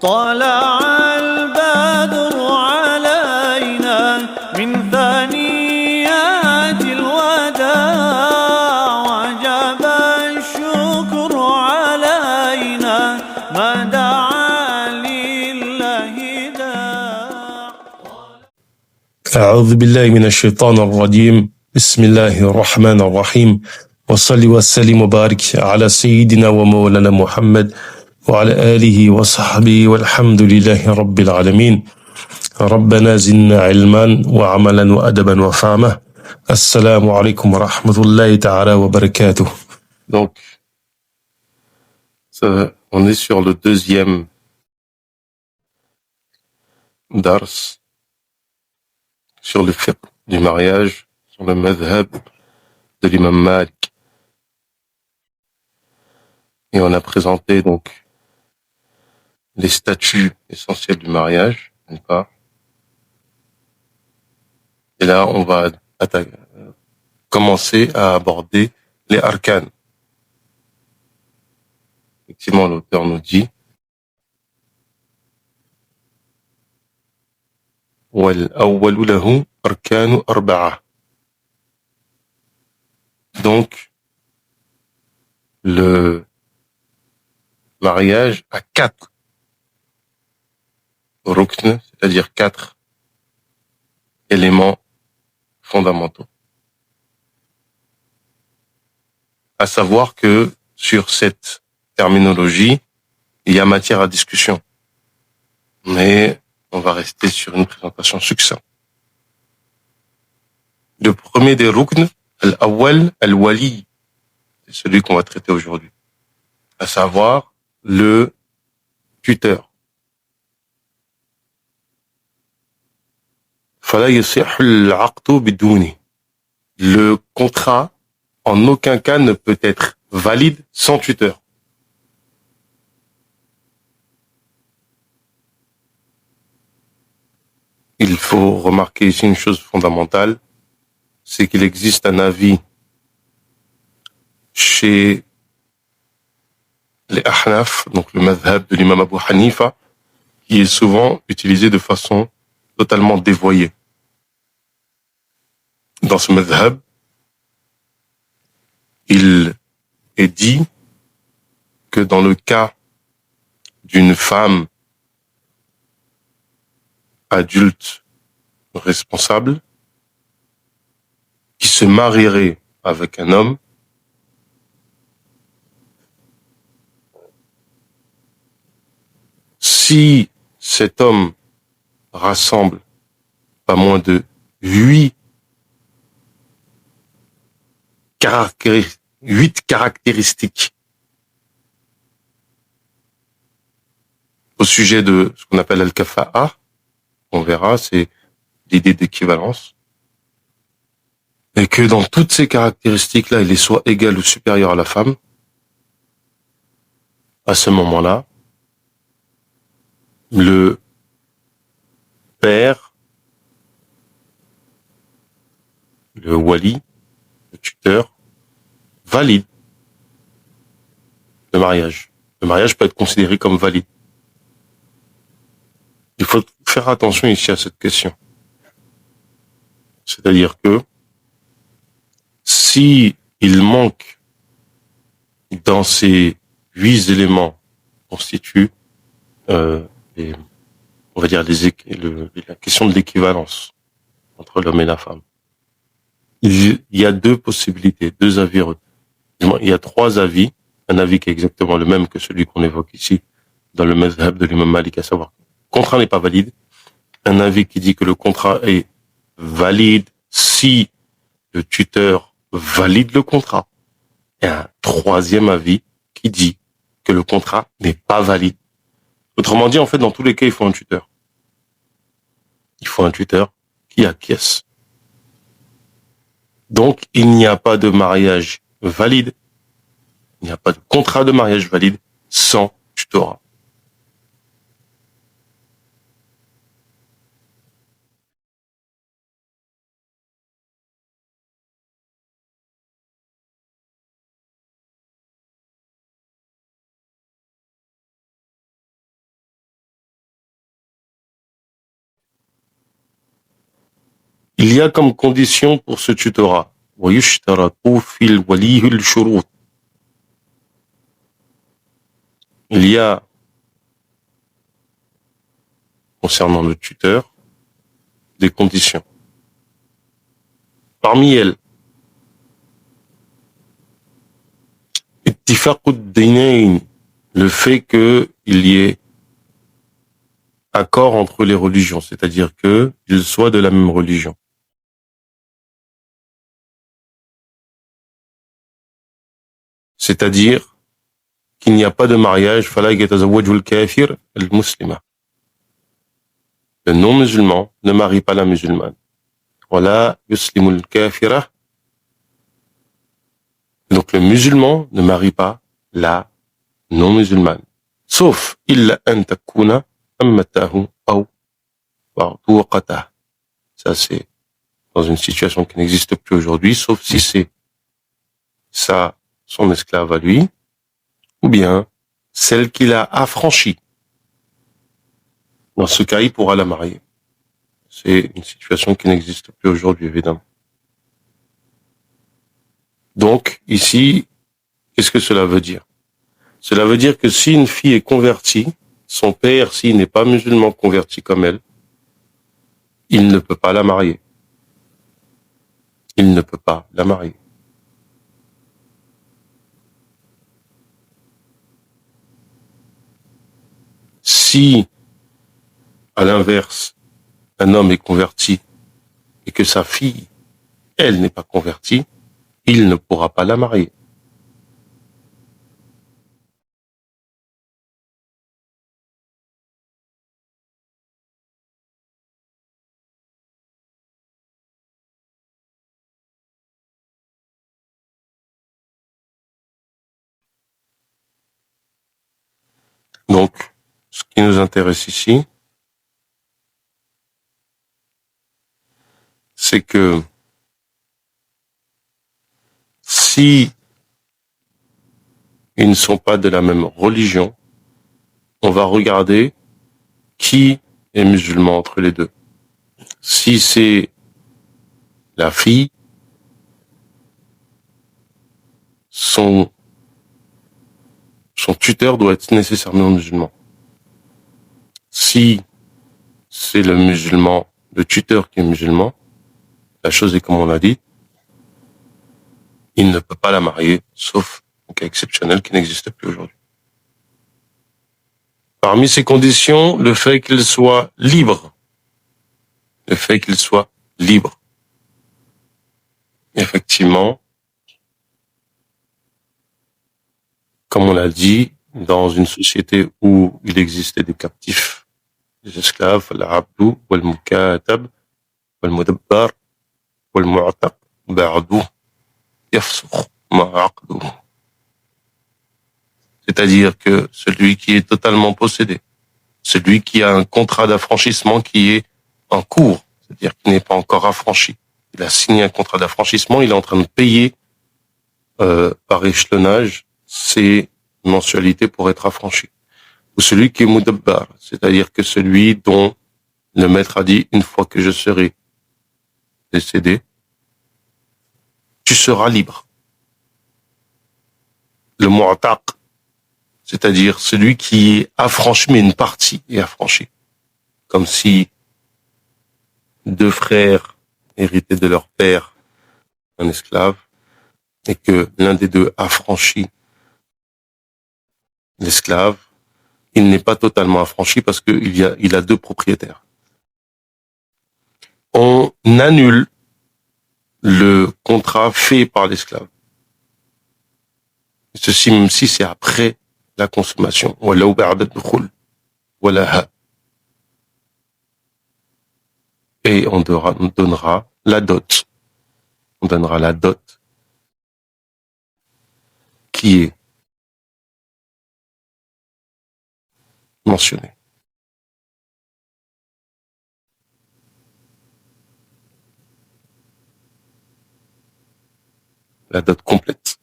طلع البدر علينا من ثنيات الوداع وجب الشكر علينا ما دعا لله داع. أعوذ بالله من الشيطان الرجيم بسم الله الرحمن الرحيم وصلي وسلم وبارك على سيدنا ومولانا محمد وعلى آله وصحبه والحمد لله رب العالمين ربنا زدنا علما وعملا وأدبا وفهما السلام عليكم ورحمة الله تعالى وبركاته. Donc, on est sur le deuxième dars, sur le fiqh du mariage, sur le madhab de l'imam Malik. Et on a présenté donc les statuts essentiels du mariage, d'une part. Et là, on va commencer à aborder les arcanes. Effectivement, l'auteur nous dit وَالْأَوَّلُ لَهُ أَرْكَانُ أَرْبَعَةٍ. Donc, le mariage a 4 rukn, c'est-à-dire 4 éléments fondamentaux. À savoir que sur cette terminologie, il y a matière à discussion. Mais on va rester sur une présentation succincte. Le premier des rukn, al-awwal, al-wali, c'est celui qu'on va traiter aujourd'hui. À savoir le tuteur. فلا يصح العقد بدونه. Le contrat, en aucun cas, ne peut être valide sans tuteur. Il faut remarquer ici une chose fondamentale, c'est qu'il existe un avis chez les Ahnaf, donc le madhab de l'imam Abu Hanifa, qui est souvent utilisé de façon totalement dévoyée. Dans ce madhab, il est dit que dans le cas d'une femme adulte responsable qui se marierait avec un homme, si cet homme rassemble pas moins de 8 caractéristiques au sujet de ce qu'on appelle al-kafa'a, on verra, c'est l'idée d'équivalence, et que dans toutes ces caractéristiques-là, il est soit égal ou supérieur à la femme, à ce moment-là, le père, le wali, le tuteur, valide le mariage. Le mariage peut être considéré comme valide. Il faut faire attention ici à cette question. C'est-à-dire que si il manque dans ces 8 éléments constituent on va dire la question de l'équivalence entre l'homme et la femme. Il y a 2 possibilités, 2 avis. Il y a 3 avis. Un avis qui est exactement le même que celui qu'on évoque ici dans le mazhab de l'imam Malik, à savoir que le contrat n'est pas valide. Un avis qui dit que le contrat est valide si le tuteur valide le contrat. Et un 3e avis qui dit que le contrat n'est pas valide. Autrement dit, en fait, dans tous les cas, il faut un tuteur. Il faut un tuteur qui acquiesce. Donc, il n'y a pas de mariage valide, il n'y a pas de contrat de mariage valide sans tutorat. Il y a comme condition pour ce tutorat ويشترط في الولي الشروط. Il y a concernant le tuteur des conditions. Parmi elles, اتفاق الدينين, le fait qu'il y ait accord entre les religions, c'est-à-dire qu'ils soient de la même religion. C'est-à-dire qu'il n'y a pas de mariage, فلا يتزوج الكافر المسلمة. Le non-musulman ne marie pas la musulmane. ولا يسلم الكافرة. Donc le musulman ne marie pas la non-musulmane. Sauf إلا أن تكون أمته أو وقته. Ça c'est dans une situation qui n'existe plus aujourd'hui, sauf si c'est ça, son esclave à lui, ou bien celle qu'il a affranchie. Dans ce cas, il pourra la marier. C'est une situation qui n'existe plus aujourd'hui, évidemment. Donc, ici, qu'est-ce que cela veut dire? Cela veut dire que si une fille est convertie, son père, s'il n'est pas musulman converti comme elle, il ne peut pas la marier. Il ne peut pas la marier. Si, à l'inverse, un homme est converti et que sa fille, elle n'est pas convertie, il ne pourra pas la marier. Donc, ce qui nous intéresse ici, c'est que si ils ne sont pas de la même religion, on va regarder qui est musulman entre les deux. Si c'est la fille, son tuteur doit être nécessairement musulman. Si c'est le musulman, le tuteur qui est musulman, la chose est comme on l'a dit, il ne peut pas la marier, sauf un cas exceptionnel qui n'existe plus aujourd'hui. Parmi ces conditions, le fait qu'il soit libre. Le fait qu'il soit libre. Effectivement, comme on l'a dit, dans une société où il existait des captifs, des esclaves, al-abdu, wal-mukatab, wal-mudabbar, wal-mu'taq, ba'du, yafsukh ma'aqdu. C'est-à-dire que celui qui est totalement possédé, celui qui a un contrat d'affranchissement qui est en cours, c'est-à-dire qui n'est pas encore affranchi, il a signé un contrat d'affranchissement, il est en train de payer par échelonnage ses mensualités pour être affranchi. Ou celui qui est mudabbar, c'est-à-dire que celui dont le maître a dit, une fois que je serai décédé, tu seras libre. Le mu'taq, c'est-à-dire celui qui est affranchi, mais une partie est affranchie. Comme si deux frères héritaient de leur père un esclave, et que l'un des deux affranchit l'esclave, il n'est pas totalement affranchi parce qu'il a deux propriétaires. On annule le contrat fait par l'esclave. Ceci même si c'est après la consommation. Et on donnera la dot. On donnera la dot qui est mentionnée. La dot complète.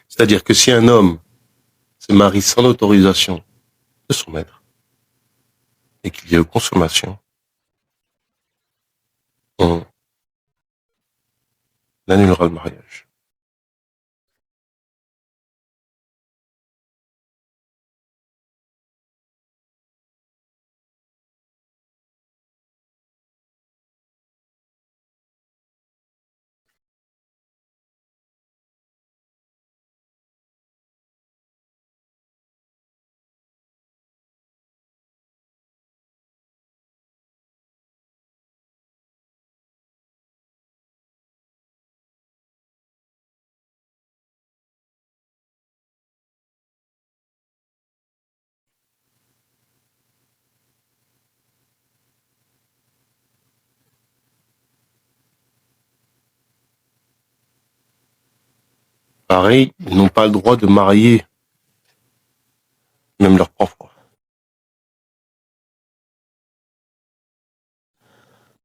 C'est-à-dire que si un homme se marie sans l'autorisation de son maître et qu'il y a eu consommation, on annulera le mariage. Pareil, ils n'ont pas le droit de marier même leurs propres.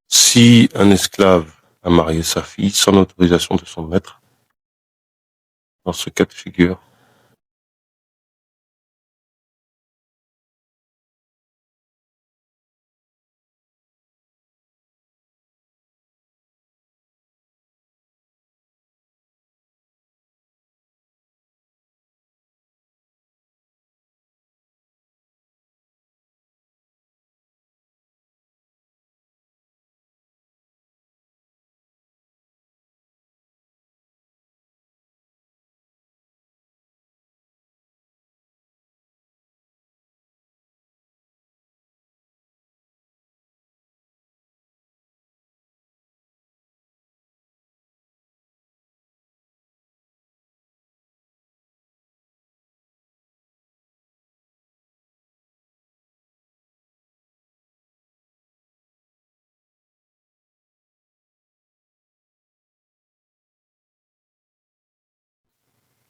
Si un esclave a marié sa fille sans l'autorisation de son maître, dans ce cas de figure,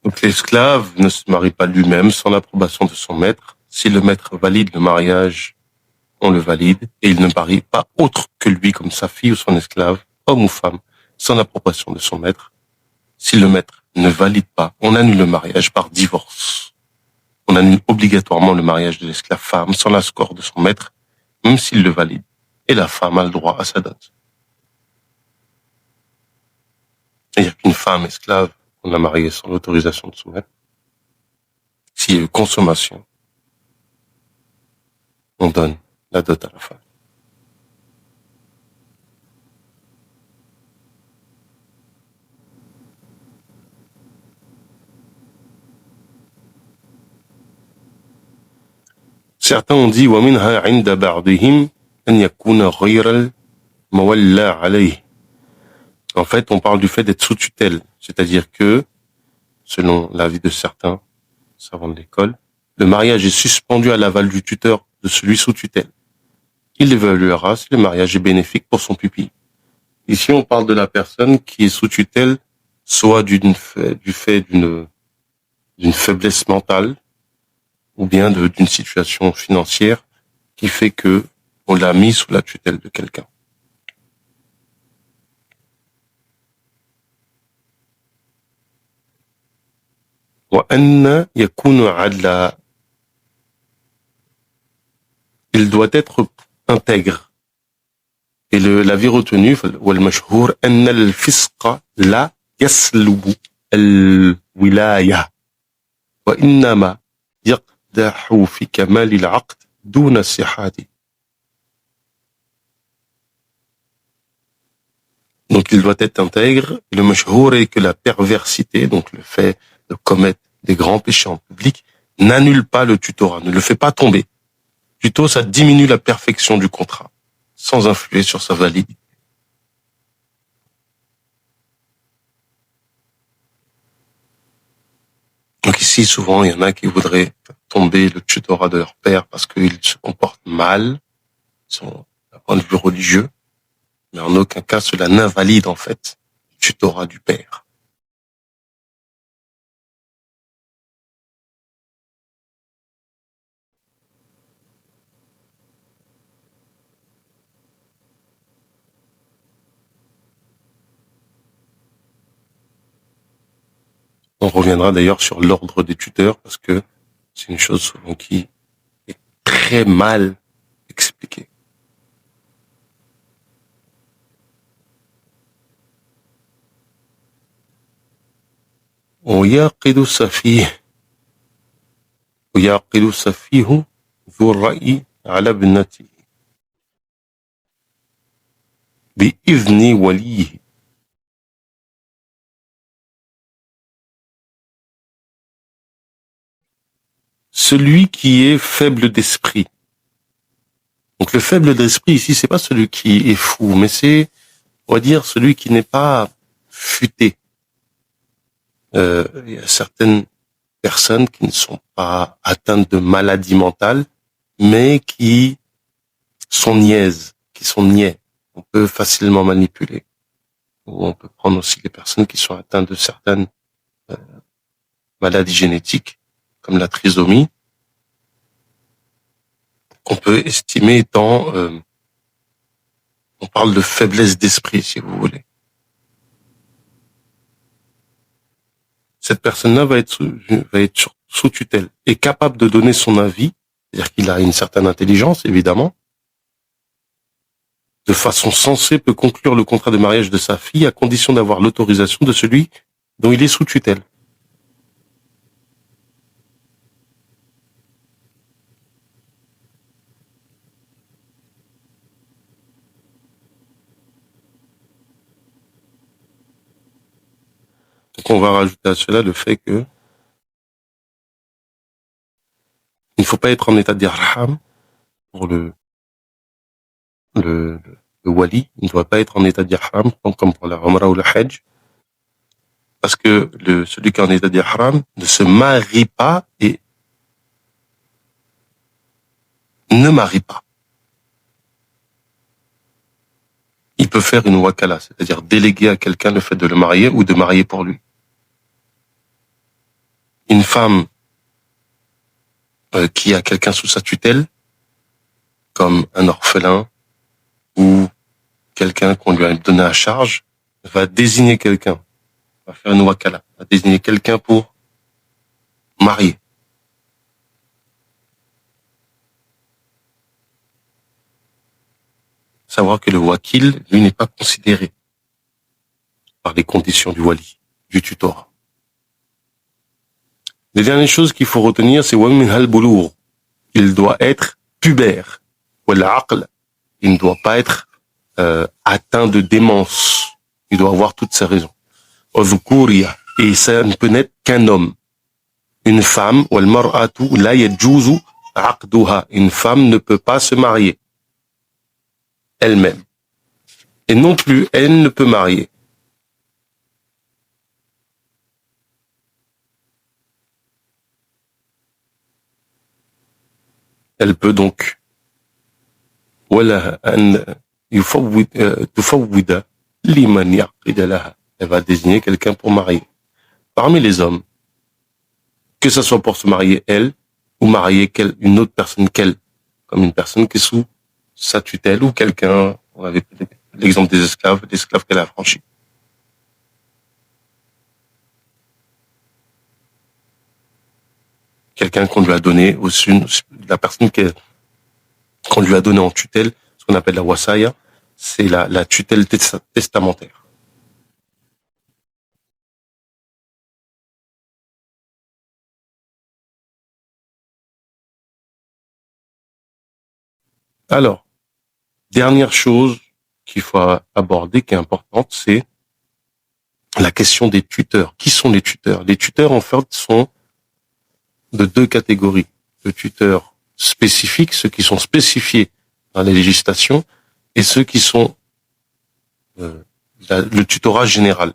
donc l'esclave ne se marie pas lui-même sans l'approbation de son maître. Si le maître valide le mariage, on le valide, et il ne marie pas autre que lui comme sa fille ou son esclave, homme ou femme, sans l'approbation de son maître. Si le maître ne valide pas, on annule le mariage par divorce. On annule obligatoirement le mariage de l'esclave femme sans l'accord de son maître, même s'il le valide. Et la femme a le droit à sa dot. Il n'y a qu'une femme esclave qu'on a mariée sans l'autorisation de son maître. S'il y a eu consommation, on donne la dot à la femme. Certains ont dit وَمِنْهَا عِنْدَ بَعْضِهِمْ أَنْ يَكُونَ غَيْرَ الْمَوَلَّى عَلَيْهِ. En fait, on parle du fait d'être sous tutelle, c'est-à-dire que, selon l'avis de certains savants de l'école, le mariage est suspendu à l'aval du tuteur de celui sous tutelle. Il évaluera si le mariage est bénéfique pour son pupille. Ici, on parle de la personne qui est sous tutelle, soit du fait d'une faiblesse mentale, ou bien d'une situation financière qui fait que on l'a mis sous la tutelle de quelqu'un. وأن يكون عدلا. Il doit être intègre. Et l'avis retenu, والمشهور أن الفسق لا يسلب الولاية وإنما يقدح في كمال العقد دون صحته. Donc il doit être intègre. Le mashhour est que la perversité, donc le fait de commettre des grands péchés en public, n'annule pas le tutorat, ne le fait pas tomber. Plutôt, ça diminue la perfection du contrat, sans influer sur sa validité. Donc ici, souvent, il y en a qui voudraient tomber le tutorat de leur père parce qu'ils se comportent mal, d'un point de vue religieux, mais en aucun cas cela n'invalide en fait le tutorat du père. On reviendra d'ailleurs sur l'ordre des tuteurs parce que c'est une chose souvent qui est très mal expliquée. ويعقد السفيه ويعقد السفيه ذو الرأي على ابنته بإذن وليه. Celui qui est faible d'esprit. Donc le faible d'esprit ici, c'est pas celui qui est fou, mais c'est, on va dire, celui qui n'est pas futé. Il y a certaines personnes qui ne sont pas atteintes de maladie mentale, mais qui sont niaises, qui sont niais. On peut facilement manipuler. Ou on peut prendre aussi les personnes qui sont atteintes de certaines maladies génétiques, comme la trisomie, qu'on peut estimer étant, on parle de faiblesse d'esprit, si vous voulez. Cette personne-là va être sous tutelle, est capable de donner son avis, c'est-à-dire qu'il a une certaine intelligence, évidemment, de façon sensée peut conclure le contrat de mariage de sa fille à condition d'avoir l'autorisation de celui dont il est sous tutelle. Donc on va rajouter à cela le fait que il ne faut pas être en état d'irham pour le wali, il ne doit pas être en état d'ihram, comme pour la Umrah ou le Hajj, parce que celui qui est en état d'ihram ne se marie pas et ne marie pas. Il peut faire une wakala, c'est-à-dire déléguer à quelqu'un le fait de le marier ou de marier pour lui. Une femme qui a quelqu'un sous sa tutelle, comme un orphelin ou quelqu'un qu'on lui a donné à charge, va désigner quelqu'un, va faire une wakala, va désigner quelqu'un pour marier. Savoir que le wakil, lui, n'est pas considéré par les conditions du wali, du tutorat. Les dernières choses qu'il faut retenir, c'est وَمِنْ هَالْبُلُوغ. Il doit être pubère. وَالْعَقْلِ. Il ne doit pas être atteint de démence. Il doit avoir toutes ses raisons. وَذُكُورِيَا. Et ça ne peut n'être qu'un homme. Une femme, وَالْمَرْأَةُ لَا يَجُوزُ عَقْدُهَا. Une femme ne peut pas se marier elle-même. Et non plus, elle ne peut marier. Elle peut donc elle va désigner quelqu'un pour marier. Parmi les hommes, que ce soit pour se marier elle, ou marier une autre personne qu'elle, comme une personne qui est sous sa tutelle, ou quelqu'un, on avait l'exemple des esclaves qu'elle a franchis. Quelqu'un qu'on lui a donné la personne qu'on lui a donné en tutelle, ce qu'on appelle la wasaya, c'est la tutelle testamentaire. Alors, dernière chose qu'il faut aborder, qui est importante, c'est la question des tuteurs. Qui sont les tuteurs? Les tuteurs, en fait, sont de deux catégories. Le tuteur spécifique, ceux qui sont spécifiés dans les législations, et ceux qui sont le tutorat général.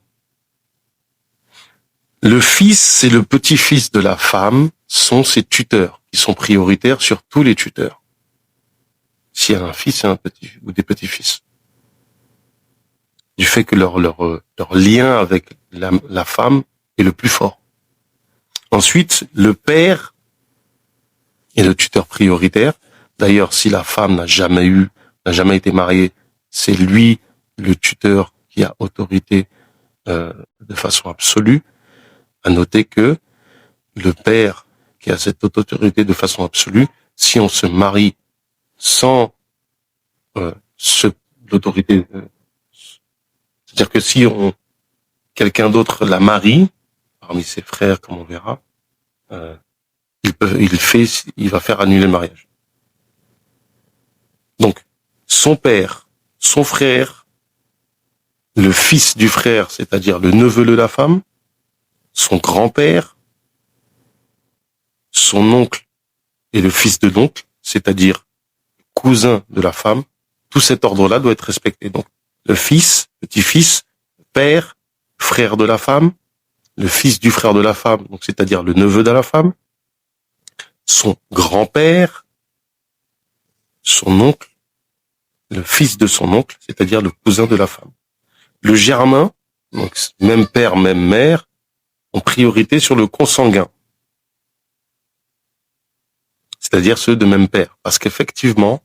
Le fils et le petit-fils de la femme sont ses tuteurs, qui sont prioritaires sur tous les tuteurs. S'il y a un fils et un petit, ou des petits-fils. Du fait que leur lien avec la femme est le plus fort. Ensuite, le père est le tuteur prioritaire. D'ailleurs, si la femme n'a jamais été mariée, c'est lui le tuteur qui a autorité de façon absolue. À noter que le père qui a cette autorité de façon absolue, si on se marie sans l'autorité, c'est-à-dire que si quelqu'un d'autre la marie, parmi ses frères, comme on verra, il va faire annuler le mariage. Donc, son père, son frère, le fils du frère, c'est-à-dire le neveu de la femme, son grand-père, son oncle et le fils de l'oncle, c'est-à-dire cousin de la femme, tout cet ordre-là doit être respecté. Donc, le fils, petit-fils, père, frère de la femme, le fils du frère de la femme, donc c'est-à-dire le neveu de la femme, son grand-père, son oncle, le fils de son oncle, c'est-à-dire le cousin de la femme. Le germain, donc même père, même mère, ont priorité sur le consanguin, c'est-à-dire ceux de même père, parce qu'effectivement,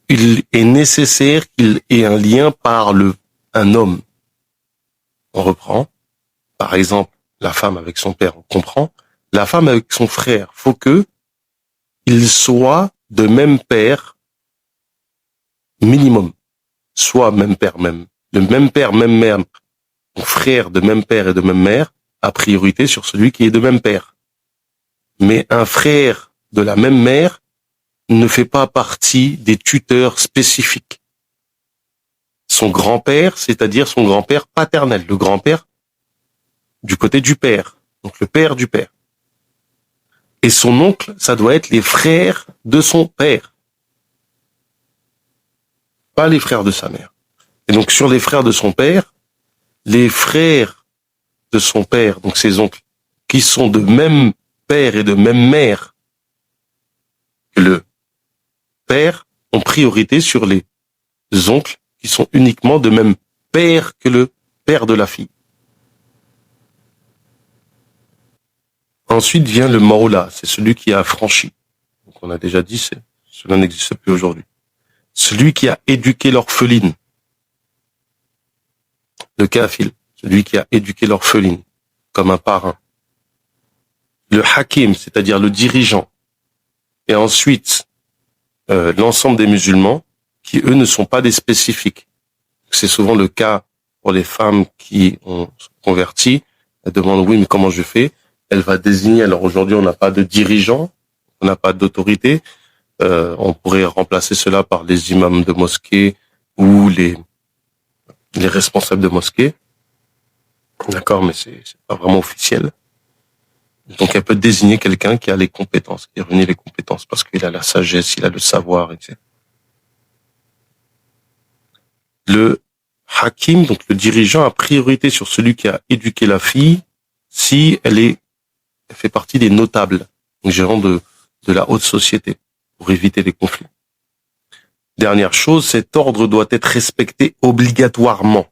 il est nécessaire qu'il ait un lien par un homme. On reprend, par exemple, la femme avec son père, on comprend, la femme avec son frère, faut que ils soient de même père minimum, soit même père même, le même père, même mère, donc frère de même père et de même mère, a priorité sur celui qui est de même père. Mais un frère de la même mère ne fait pas partie des tuteurs spécifiques. Son grand-père, c'est-à-dire son grand-père paternel, le grand-père du côté du père, donc le père du père. Et son oncle, ça doit être les frères de son père, pas les frères de sa mère. Et donc sur les frères de son père, les frères de son père, donc ses oncles, qui sont de même père et de même mère que le père, ont priorité sur les oncles qui sont uniquement de même père que le père de la fille. Ensuite vient le maoula, c'est celui qui a affranchi. Donc on a déjà dit, cela n'existe plus aujourd'hui. Celui qui a éduqué l'orpheline. Le kafil, celui qui a éduqué l'orpheline, comme un parrain. Le hakim, c'est-à-dire le dirigeant. Et ensuite, l'ensemble des musulmans, qui eux ne sont pas des spécifiques. C'est souvent le cas pour les femmes qui ont converti. Elles demandent, oui, mais comment je fais? Elle va désigner, alors aujourd'hui on n'a pas de dirigeant, on n'a pas d'autorité, on pourrait remplacer cela par les imams de mosquée ou les responsables de mosquée. D'accord, mais c'est pas vraiment officiel. Donc elle peut désigner quelqu'un qui a les compétences, qui a réuni les compétences, parce qu'il a la sagesse, il a le savoir, etc. Le hakim, donc le dirigeant, a priorité sur celui qui a éduqué la fille, si elle fait partie des notables, donc gérants de la haute société, pour éviter les conflits. Dernière chose, cet ordre doit être respecté obligatoirement.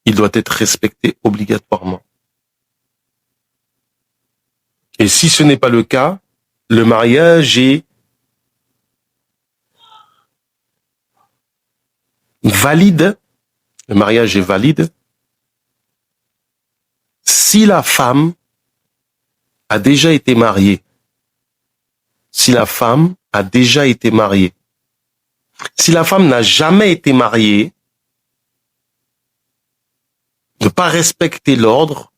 Il doit être respecté obligatoirement. Et si ce n'est pas le cas, le mariage est valide, le mariage est valide si la femme a déjà été mariée. Si la femme a déjà été mariée. Si la femme n'a jamais été mariée, ne pas respecter l'ordre,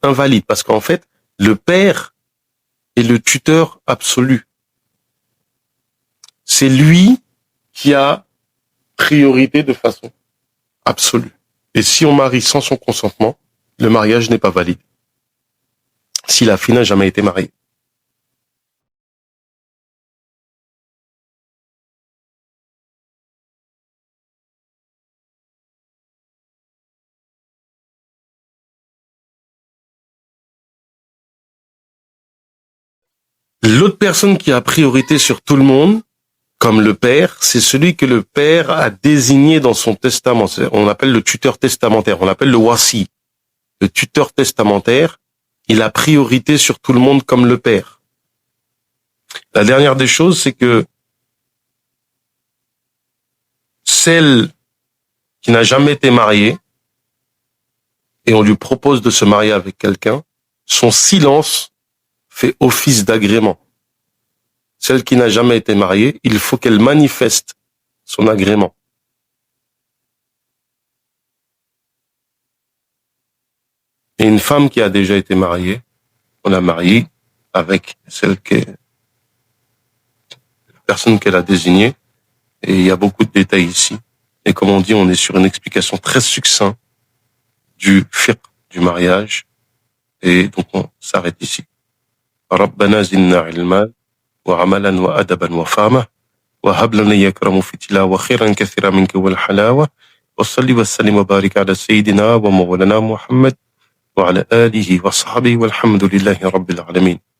invalide. Parce qu'en fait, le père est le tuteur absolu. C'est lui qui a priorité de façon absolue. Et si on marie sans son consentement, le mariage n'est pas valide. Si la fille n'a jamais été mariée. L'autre personne qui a priorité sur tout le monde, comme le père, c'est celui que le père a désigné dans son testament. On appelle le tuteur testamentaire, on l'appelle le wasi. Le tuteur testamentaire, il a priorité sur tout le monde comme le père. La dernière des choses, c'est que celle qui n'a jamais été mariée, et on lui propose de se marier avec quelqu'un, son silence fait office d'agrément. Celle qui n'a jamais été mariée, il faut qu'elle manifeste son agrément. Et une femme qui a déjà été mariée, on l'a mariée avec la personne qu'elle a désignée. Et il y a beaucoup de détails ici. Et comme on dit, on est sur une explication très succincte du fiqh, du mariage. Et donc on s'arrête ici. ربنا زدنا علما وعملا وأدبا وفهما وهب لنا يا كرم في تلاوة خيرا كثيرا منك والحلاوة وصلي وسلم وبارك على سيدنا ومولانا محمد وعلى آله وصحبه والحمد لله رب العالمين.